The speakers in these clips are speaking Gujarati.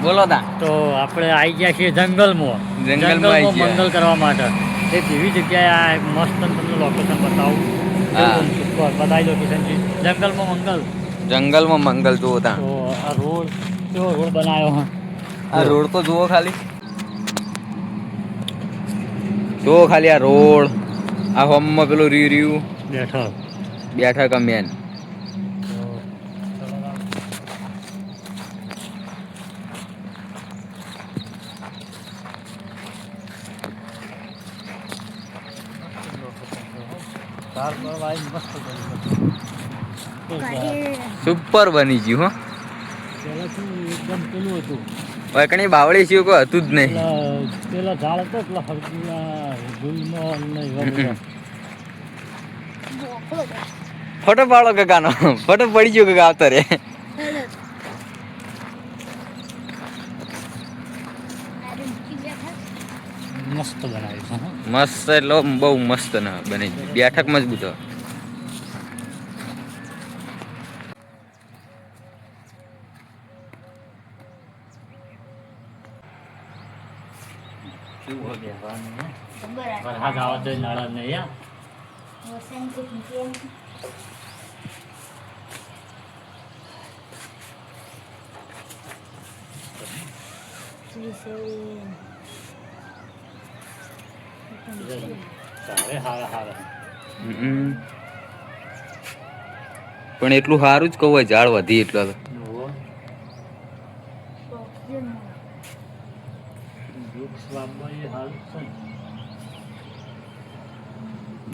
બોલો તા. તો આપણે આવી ગયા છીએ જંગલમાં જંગલમાં મંગલ કરવા માટે. એક એવી જગ્યાએ આ મસ્ત તમને લોકેશન બતાવું. હા બતાવી લોકેશન છે જંગલમાં મંગલ. જંગલમાં મંગલ જુઓ તા. તો આ રોડ કેવો રોડ બનાવ્યો હ. આ રોડ તો જુઓ ખાલી. જુઓ ખાલી આ રોડ આ હોમમાં પેલું રીર્યું. બેઠક. બેઠક મેન. સુપર બની ગયું હો. પેલા શું એકદમ પેલું હતું. કણી બાવળી સિવાય કોઈ હતું જ નહીં. પેલા ઝાડ હતો પેલા હળદીના ગુલમોહર ને એવા બધા. ફોટો પાડો કાકાનો ફોટો પડી ગયો કાકા આવતા રે. મસ્ત બનાવ્યું છે. મસ્ત એટલે બહુ મસ્ત ના બની બેઠક મજબૂત હોય. વરસાદ આવવા દે નળ નહીં. પણ એટલું સારું જ કહું હોય ઝાડ વધી એટલો તો.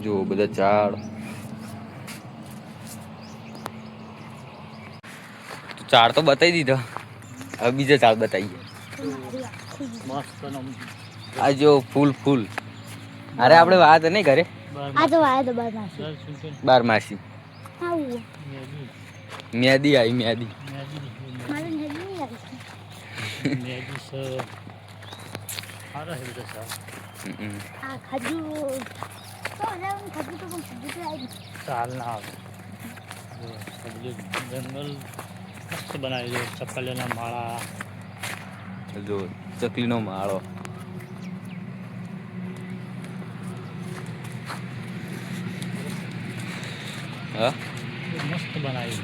જો બધા ઝાડ ઝાડ તો બતાવી દીધા. હવે બીજા ઝાડ બતાવીએ. આ જો ફૂલ ફૂલ. અરે આપણે વાત નહીં ઘરે. આ તો વાય તો બારમાસી. મેદી આવી મેદી. જંગલ મસ્ત બનાવી છે. ચકલીના માળા. જો ચકલીનો માળો. હા મસ્ત બનાવી.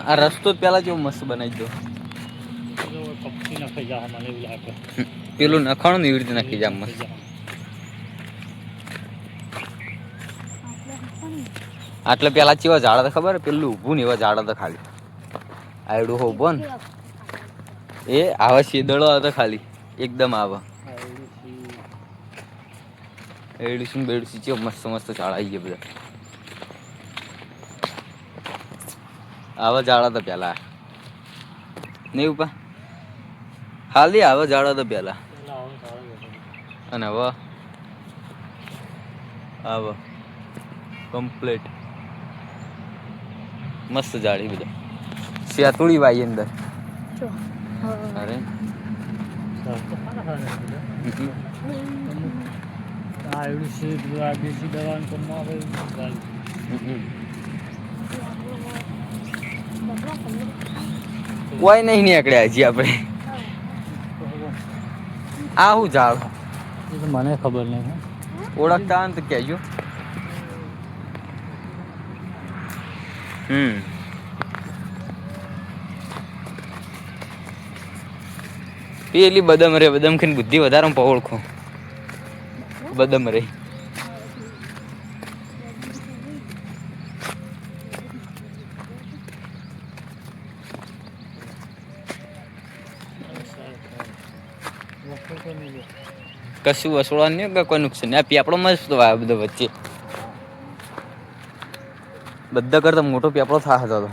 આ રસ્તો જ પેલા જેવો મસ્ત બનાવી દો. કપચી નાખી જા મને એવું લાગે. પેલું નખાણું ને એવી રીતે નાખી જા મસ્ત. આટલે પેલા ચેવા ઝાડ હતા ખબર પેલું ઊભું ને એવા ઝાડ હતા ખાલી. આયડું હો ઉભો ને એ આવા શેદળો હતો ખાલી એકદમ આવા. એડું બેડું ચેવા મસ્ત મસ્ત ઝાડ આવી ગયા બધા. આવા ઝાડ હતા પેલા નહીં ઉપા ખાલી આવા ઝાડ હતા પેલા. અને હવે આવા કમ્પ્લીટ મસ્ત ઝાડી બધા. શેતુળી વાઈ અંદર. અરે કોઈ નહીં નીકળ્યા હજી આપણે. આ હું ઝાડ મને ખબર નહીં. ઓળખતા ને તો કહેજો. પેલી બદામ રે બદામ ખાઈને બુદ્ધિ વધારે ઓળખો. બદામ રે કશું વસોડવાનું નહીં કોઈ નુકસાન નહીં. આ પેપડો મસ્ત વાય બધો વચ્ચે બધા કરતા મોટો પેપડો થા હતો.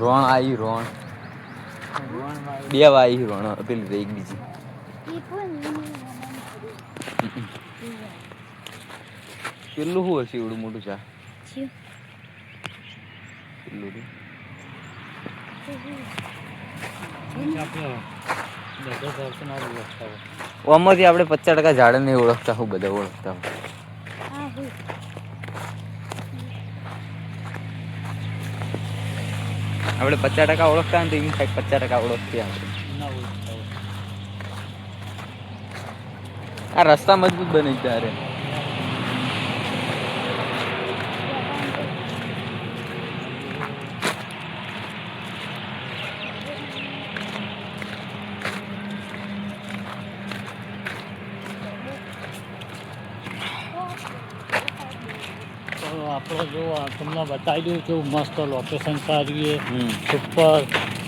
રોણ આવી રોણ બે વાઈ રોણ પેલી એક બીજી. પેલું શું હશે એવડું મોટું ચા પેલું બધો ઘર મારું ઓળખતા હોય. આમાંથી આપણે 50% ઝાડ નહીં ઓળખતા હું બધા ઓળખતા હોય. આપણે 50% ઓળખતા હોય ને તો એમ થાય 50% ઓળખતી આપણે. ના ઓળખતા હોય. આ રસ્તા મજબૂત બની ગયા રે. તો આપણો જો આ તમને બતાવી દઉં કેવું મસ્ત લોકેશન સારી સુપર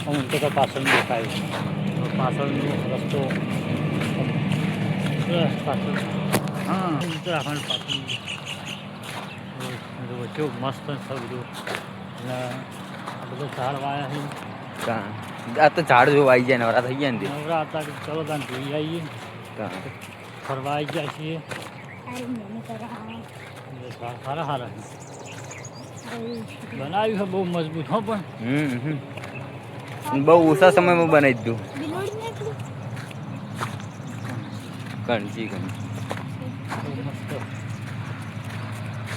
અમુક તો પાછળ દેખાય પાછળનો રસ્તો બસ પાછળ હા ઉત્તરાખંડ પાછળ કેવું મસ્ત છે બધું અને આ બધું ઝાડ વાયા છે. આ તો ઝાડ જો આવી જાય નવરા થઈ ગયા ને તે. નવરા હતા કે ચલો તાને જોઈ આવીએ ફરવા આવી જાય છીએ. સારા સારા છે બનાવ્યું છે બહુ મજબૂત હો પણ બહુ ઓછા સમયમાં બનાવી દીધું. ઘણજી બહુ મસ્ત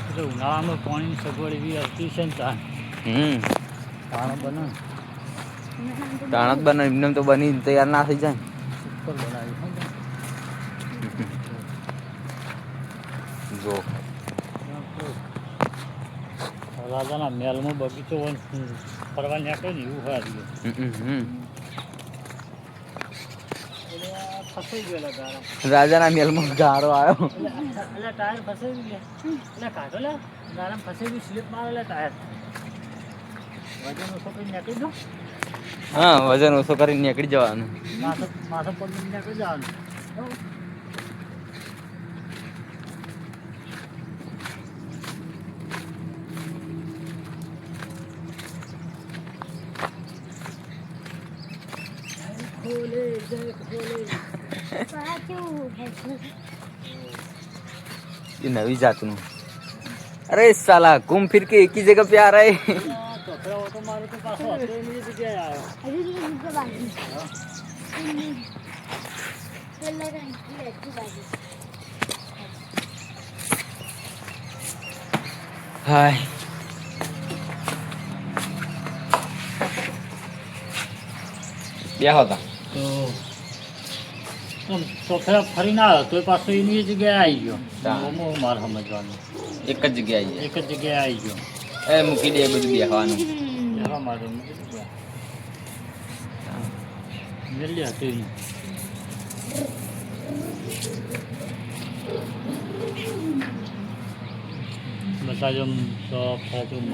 એટલે ઉનાળામાં પાણીની સગવડ એવી આવતી છે ને ત્યાં તાણા બને તાણા જ બને એમને તો બની તૈયાર ના થઈ જાય. ઉપર બનાવ્યું જો રાજાના મહેલમાં બગીચો હોય ફરવા નીકળે ને એવું હોય ફસાઈ ગયેલા ગારા રાજાના મેલમાં ગારો આવ્યો. એટલે ટાયર ફસાઈ ગયા એટલે કાઢો લે ગારામાં ફસાઈ ગયું સ્લીપ મારેલા ટાયર વજન ઓછો કરી નીકળી દો. હા વજન ઓછો કરીને નીકળી જવાનું. માથે પગ નીકળી જવાનું. ये नवी जातનું. अरे साला घूम फिर के एक ही जगह पे आ रहा है. છોકરા ઓટો મારો તો પાછો હતો એની જગ્યાએ આવ્યો. हाय क्या होता તો છોકરા ફરી ના આવ્યો તો પાછો એની જગ્યાએ આવી ગયો. હા. મારે સમજવાનું एक જ જગ્યાએ આવી એક જ જગ્યાએ આવી ગયો. જાય. એ મૂકી દે બધું બેહવાનું. એવા માટે જલ્દી હતું એની. બતાજો તો ફરતું